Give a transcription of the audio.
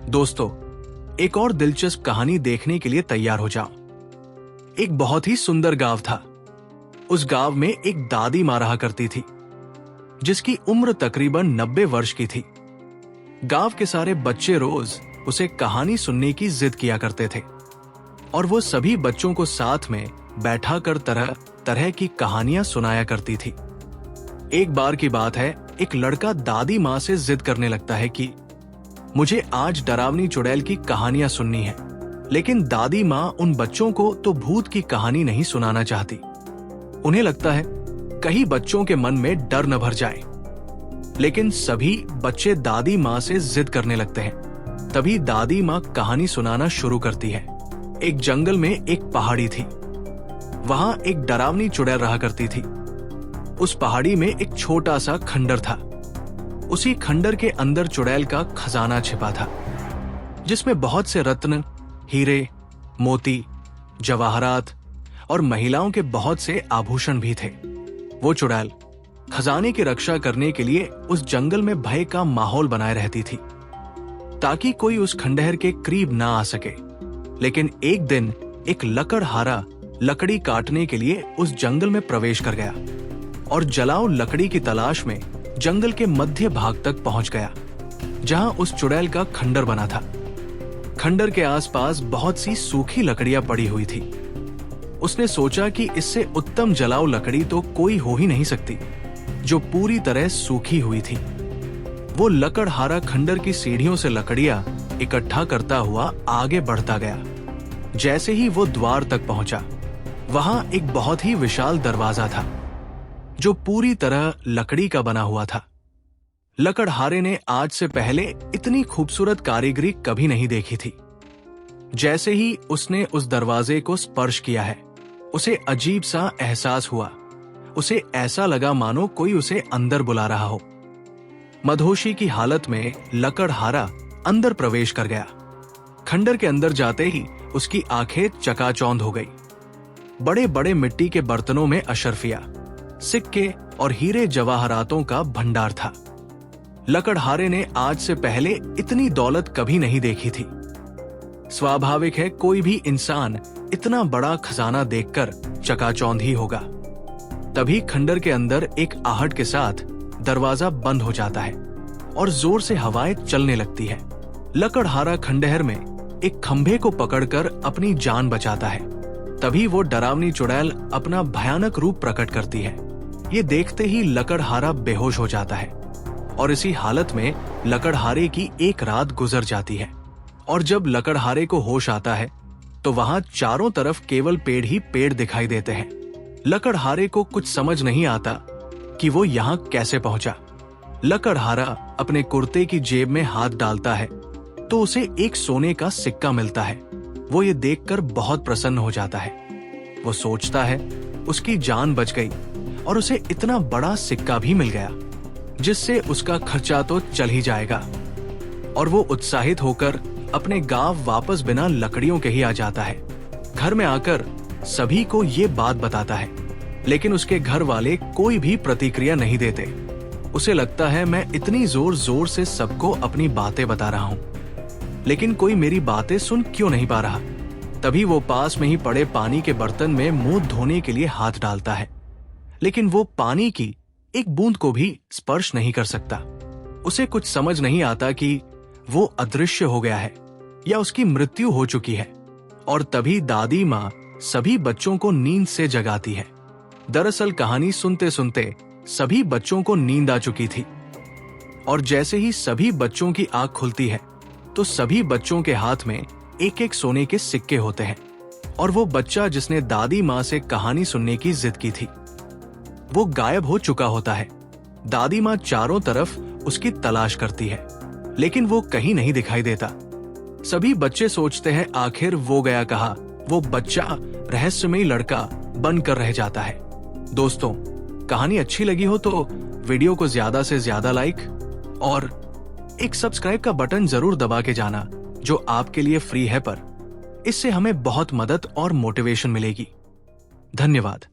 दोस्तों, एक और दिलचस्प कहानी देखने के लिए तैयार हो जाओ। एक बहुत ही सुंदर गांव था। उस गांव में एक दादी माँ रहा करती थी, जिसकी उम्र तकरीबन 90 वर्ष की थी। गांव के सारे बच्चे रोज उसे कहानी सुनने की जिद किया करते थे और वो सभी बच्चों को साथ में बैठाकर तरह तरह की कहानियां सुनाया करती थी। एक बार की बात है, एक लड़का दादी माँ से जिद करने लगता है कि मुझे आज डरावनी चुड़ैल की कहानियां सुननी है। लेकिन दादी माँ उन बच्चों को तो भूत की कहानी नहीं सुनाना चाहती। उन्हें लगता है कहीं बच्चों के मन में डर न भर जाए। लेकिन सभी बच्चे दादी माँ से जिद करने लगते हैं। तभी दादी माँ कहानी सुनाना शुरू करती है। एक जंगल में एक पहाड़ी थी। वहां एक डरावनी चुड़ैल रहा करती थी। उस पहाड़ी में एक छोटा सा खंडर था। उसी खंडर के अंदर चुड़ैल का खजाना छिपा था, जिसमें बहुत से रत्न, हीरे, मोती, जवाहरात और महिलाओं के बहुत से आभूषण भी थे। वो चुड़ैल खजाने की रक्षा करने के लिए उस जंगल में भय का माहौल बनाए रहती थी, ताकि कोई उस खंडहर के करीब ना आ सके। लेकिन एक दिन एक लकड़हारा लकड़ी काटने के लिए उस जंगल में प्रवेश कर गया और जलाऊ लकड़ी की तलाश में जंगल के मध्य भाग तक पहुंच गया, जहां उस चुड़ैल का खंडर बना था। खंडर के आसपास बहुत सी सूखी लकड़ियां पड़ी हुई थी। उसने सोचा कि इससे उत्तम जलाऊ लकड़ी तो कोई हो ही नहीं सकती, जो पूरी तरह सूखी हुई थी। वो लकड़हारा खंडर की सीढ़ियों से लकड़ियां इकट्ठा करता हुआ आगे बढ़ता गया। जैसे ही वो द्वार तक पहुंचा, वहां एक बहुत ही विशाल दरवाजा था, जो पूरी तरह लकड़ी का बना हुआ था। लकड़हारे ने आज से पहले इतनी खूबसूरत कारीगरी कभी नहीं देखी थी। जैसे ही उसने उस दरवाजे को स्पर्श किया है, उसे अजीब सा एहसास हुआ। उसे ऐसा लगा मानो कोई उसे अंदर बुला रहा हो। मदहोशी की हालत में लकड़हारा अंदर प्रवेश कर गया। खंडर के अंदर जाते ही उसकी आंखें चकाचौंध हो गई। बड़े बड़े मिट्टी के बर्तनों में अशर्फिया, सिक्के और हीरे जवाहरातों का भंडार था। लकड़हारे ने आज से पहले इतनी दौलत कभी नहीं देखी थी। स्वाभाविक है, कोई भी इंसान इतना बड़ा खजाना देखकर चकाचौंध ही होगा। तभी खंडर के अंदर एक आहट के साथ दरवाजा बंद हो जाता है और जोर से हवाएं चलने लगती है। लकड़हारा खंडहर में एक खंभे को पकड़कर अपनी जान बचाता है। तभी वो डरावनी चुड़ैल अपना भयानक रूप प्रकट करती है। ये देखते ही लकड़हारा बेहोश हो जाता है और इसी हालत में लकड़हारे की एक रात गुजर जाती है। और जब लकड़हारे को होश आता है, तो वहां चारों तरफ केवल पेड़ ही पेड़ दिखाई देते हैं। लकड़हारे को कुछ समझ नहीं आता कि वो यहाँ कैसे पहुंचा। लकड़हारा अपने कुर्ते की जेब में हाथ डालता है तो उसे एक सोने का सिक्का मिलता है। वो ये देखकर बहुत प्रसन्न हो जाता है। वो सोचता है उसकी जान बच गई और उसे इतना बड़ा सिक्का भी मिल गया, जिससे उसका खर्चा तो चल ही जाएगा। और वो उत्साहित होकर अपने गांव वापस बिना लकड़ियों के ही आ जाता है। घर में आकर सभी को ये बात बताता है, लेकिन उसके घर वाले कोई भी प्रतिक्रिया नहीं देते। उसे लगता है मैं इतनी जोर जोर से सबको अपनी बातें बता रहा हूँ, लेकिन कोई मेरी बातें सुन क्यों नहीं पा रहा। तभी वो पास में ही पड़े पानी के बर्तन में मुंह धोने के लिए हाथ डालता है, लेकिन वो पानी की एक बूंद को भी स्पर्श नहीं कर सकता। उसे कुछ समझ नहीं आता कि वो अदृश्य हो गया है या उसकी मृत्यु हो चुकी है। और तभी दादी माँ सभी बच्चों को नींद से जगाती है। दरअसल कहानी सुनते सुनते सभी बच्चों को नींद आ चुकी थी, और जैसे ही सभी बच्चों की आंख खुलती है, तो सभी बच्चों के हाथ में एक एक सोने के सिक्के होते हैं। और वो बच्चा जिसने दादी माँ से कहानी सुनने की जिद की थी, वो गायब हो चुका होता है। दादी माँ चारों तरफ उसकी तलाश करती है, लेकिन वो कहीं नहीं दिखाई देता। सभी बच्चे सोचते हैं आखिर वो गया कहाँ। वो बच्चा रहस्यमयी लड़का बनकर रह जाता है। दोस्तों, कहानी अच्छी लगी हो तो वीडियो को ज्यादा से ज्यादा लाइक और एक सब्सक्राइब का बटन जरूर दबा के जाना, जो आपके लिए फ्री है, पर इससे हमें बहुत मदद और मोटिवेशन मिलेगी। धन्यवाद।